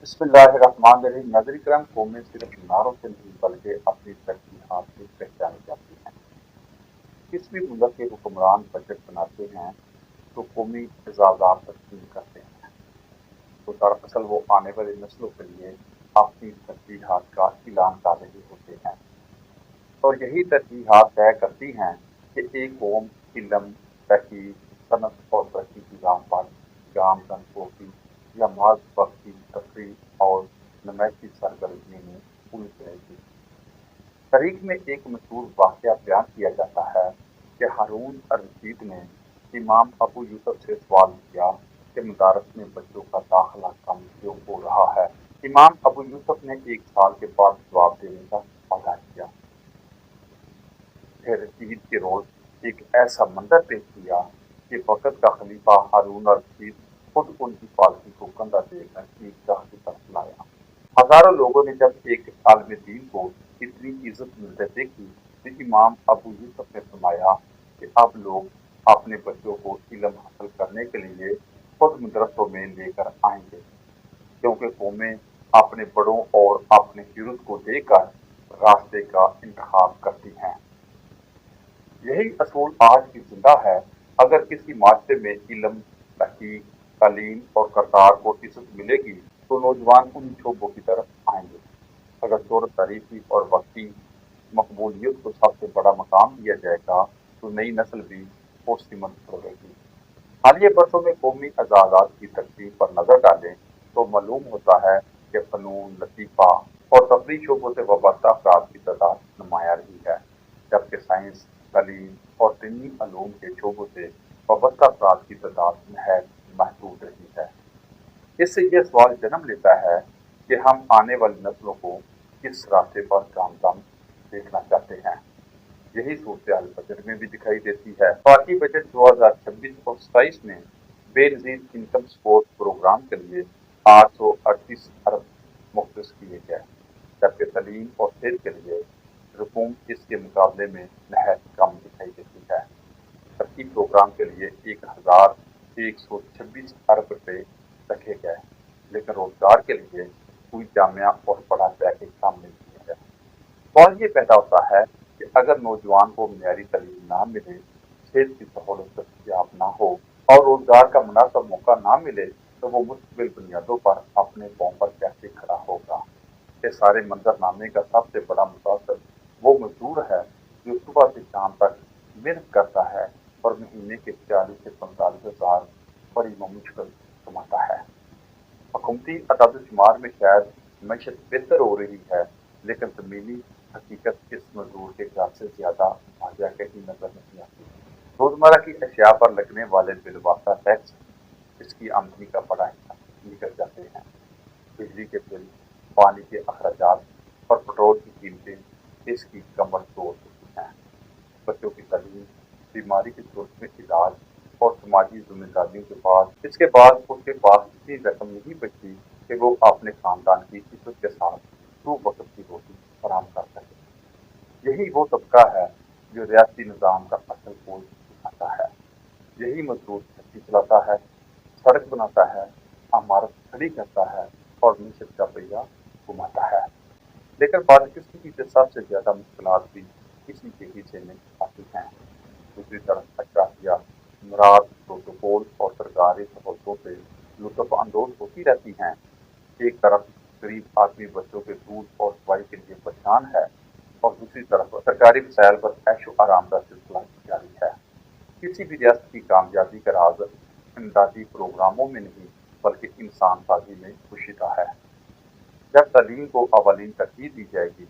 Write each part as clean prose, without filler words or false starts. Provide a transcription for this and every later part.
बिस्मिल्लाहिर्रहमानिर्रहीम। नाज़रीन करम, कौमें सिर्फ नारों से नहीं बल्कि अपनी तरजीहात से पहचानी जाती हैं। किस भी मुल्क के हुक्मरान बजट बनाते हैं तो कौमी एजाज़ात तस्लीम करते हैं, तो दरअसल वो आने वाली नस्लों के लिए अपनी तरजीहात का ऐलान कर रहे होते हैं। और यही तरजीहात तय करती हैं कि एक कौम इल्म, तहकीक, सनत और तरक्की की राह पर गामजन होगी या महज वक्त की तफरीह और नमैशी सरगर्मी में उलझ रहेगी। तारीख में एक मशहूर वाक़या बयान किया जाता है कि हारून अर-रशीद ने इमाम अबू यूसुफ से सवाल किया कि मदारस में बच्चों का दाखिला कम क्यों हो रहा है। इमाम अबू यूसुफ ने 1 साल के बाद जवाब देने का वादा किया। फिर ईद के रोज़ एक ऐसा मंजर पेश किया कि वक़्त का खलीफा हारून अर-रशीद खुद उनकी पालकी को कंधा देकर ईदगाह की तरफ लाया। हज़ारों लोगों ने जब एक आलिम दीन को इतनी इज़्ज़त मिलते देखी तो इमाम अबू यूसुफ ने फरमाया कि अब लोग अपने बच्चों को इल्म हासिल करने के लिए खुद मदरसों में लेकर आएंगे, क्योंकि कौमें अपने बड़ों और अपने हीरोज़ को देखकर रास्ते का इंतखाब करती हैं। यही असूल आज भी जिंदा है। अगर किसी माशरे में इल्म, तहकीक, तालीम और करदार को इज़्ज़त मिलेगी तो नौजवान उन शोबों की तरफ आएंगे। अगर शोहरत, तारीफी और वक्ती मकबूलियत को सबसे बड़ा मकाम दिया जाएगा तो नई नस्ल भी पुरसिमत होगी। हालिया बरसों में कौमी एजाज़ात की तरतीब पर नजर डालें तो मालूम होता है कि फ़नून, लतीफ़ा और तफरीह शोबों से वाबस्ता अफराद की तादाद नुमाया रही है, जबकि साइंस, तालीम और दीनी उलूम के शोबों से वाबस्ता अफराद की तादाद नहायत महदूद रही है। इससे यह सवाल जन्म लेता है कि हम आने वाली नस्लों को किस रास्ते पर गामजन देखना चाहते हैं। यही सूरत-ए-हाल बजट में भी दिखाई देती है। पार्टी बजट 2026 और 27 में बेनज़ीर इनकम सपोर्ट प्रोग्राम के लिए 838 अरब मुख्तस किए गए, जबकि तालीम और सेहत के लिए रकूम इसके मुकाबले में नहायत कम दिखाई देती है। तरक्की प्रोग्राम के लिए 1126 अरब रुपए रखे गए, लेकिन रोजगार के लिए कोई जामिया और बड़ा पैकेज सामने नहीं है। सवाल ये पैदा होता है कि अगर नौजवान को मियारी तालीम ना मिले, सेहत की सहूलत दस्तयाब ना हो और रोजगार का मुनासिब मौका ना मिले तो वो मुस्तकिल बुनियादों पर अपने पाँव पर कैसे खड़ा होगा। इस सारे मंजरनामे का सबसे बड़ा मुतासर वो मजदूर है जो सुबह से शाम तक मेहनत करता है और महीने के 40 से 45 हज़ार बड़ी मुश्किल कमाता है। हुकूमती अदाद-ओ-शुमार में शायद मईशत बेहतर हो रही है, लेकिन ज़मीनी हकीकत इस मजदूर के घर से ज़्यादा मुआवजा कहीं नजर नहीं आती। रोज़मर्रा की अशिया पर लगने वाले बिलवास्ता टैक्स इसकी आमदनी का बड़ा हिस्सा निकल जाते हैं। बिजली के बिल, पानी के अखराजात और पेट्रोल की कीमतें इसकी कमर तोड़ चुकी हैं। बच्चों की तालीम, बीमारी की सूरत में इलाज और समाजी जिम्मेदारियों के बाद उसके पास इतनी रकम नहीं बचती कि वो अपने खानदान की इज्जत के साथ 2 वक्त की रोटी फराहम कर सके। यही वो तबका है जो रियासती निज़ाम का असल बोझ उठाता है। यही मजदूर फैक्ट्री चलाता है, सड़क बनाता है, इमारत खड़ी करता है और मीशत का पहिया घुमाता है। लेकिन बदकिस्मती से सबसे ज़्यादा मुश्किलात भी इसी के हिस्से में आती हैं। दूसरी तरफ अशराफिया, मुराद प्रोटोकॉल और सरकारी सहूलतों से लुत्फ़ अंदोज़ होती रहती हैं। एक तरफ गरीब आदमी बच्चों के दूध और दवाई के लिए परेशान है और दूसरी तरफ सरकारी वसाइल पर ऐशो आराम का सिलसिला जारी है। किसी भी रियासत की कामयाबी का राज इमदादी प्रोग्रामों में नहीं बल्कि इंसान साजी में पोशीदा है। जब तालीम को अवलीन तरजीह दी जाएगी,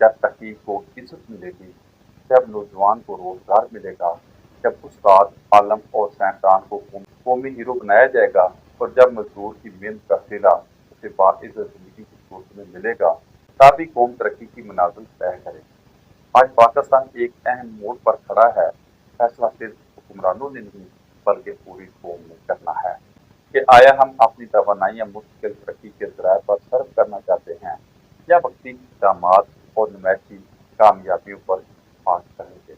जब तहकीक को इज्जत मिलेगी, जब नौजवान को रोजगार मिलेगा, जब उस्ताद, आलम और साइंसदान को कौमी हीरो बनाया जाएगा और जब मजदूर की मेहनत का सिला उसे बाइज्जत जिंदगी की सूरत में मिलेगा, तभी कौम तरक्की की मनाजिल तय करेगी। आज पाकिस्तान एक अहम मोड़ पर खड़ा है। फैसला सिर्फ हुक्मरानों ने नहीं बल्कि पूरी कौम ने करना है कि आया हम अपनी तवानाई मुस्तकिल तरक्की के ज़राए पर सर्फ करना चाहते हैं या वक्ती इक़दामात और नुमाइशी कामयाबियों पर इत्तेफाक करेंगे।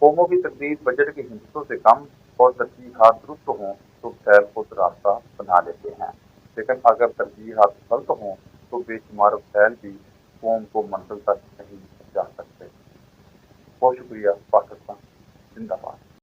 कौमों की तकदीर बजट के हिस्सों से कम और तरजीहात दुरुस्त हों तो वसैल खुद रास्ता बना लेते हैं। لیکن اگر ترجیحات غلط ہوں تو بے شمار وسائل بھی قوم کو منزل تک نہیں پہنچا سکتے۔ بہت شکریہ۔ پاکستان زندہ باد۔